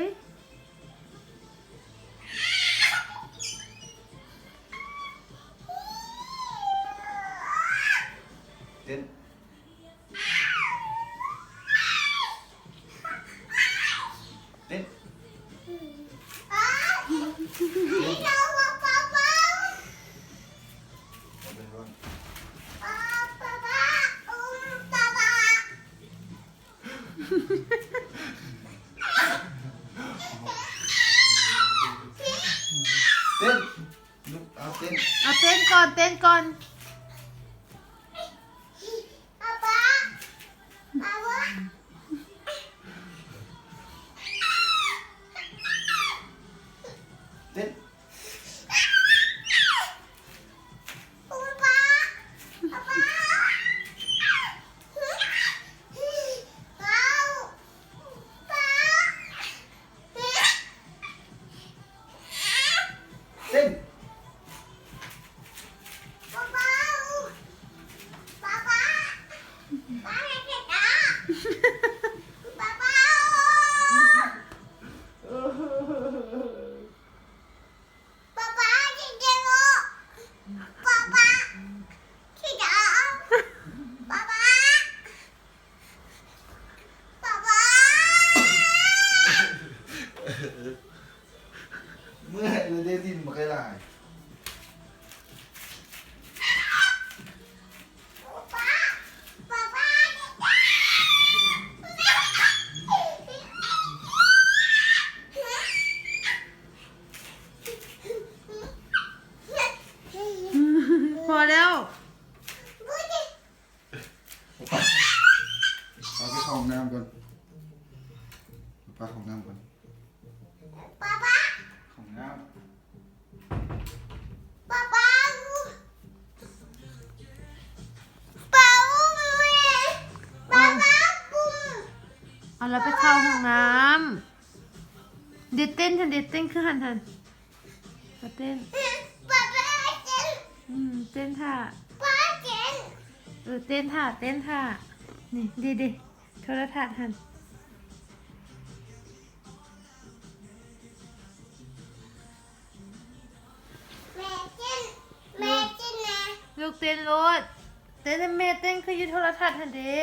ยเต้นเต้นเต้นลูกเอาเต้น เอาเต้นก่อนเต้นก่อนเต้นเต้นเมื่อเราได้ดินมาใกล้ลายพอแล้วเอาไปเข้าห้องน้ำก่อนไปเข้าห้องน้ำก่อนห้องน้ำ เอาเราไปเข้าห้องน้ำเดี๋ยวเต้นทันเดี๋ยวเต้นคือหันมาเต้นเต้นท่าเต้นท่านี่ดีโทรทัศน์หันลูกเต้นรถเต้นแม่เต้นคืออยู่โทรทัศน์หันเด้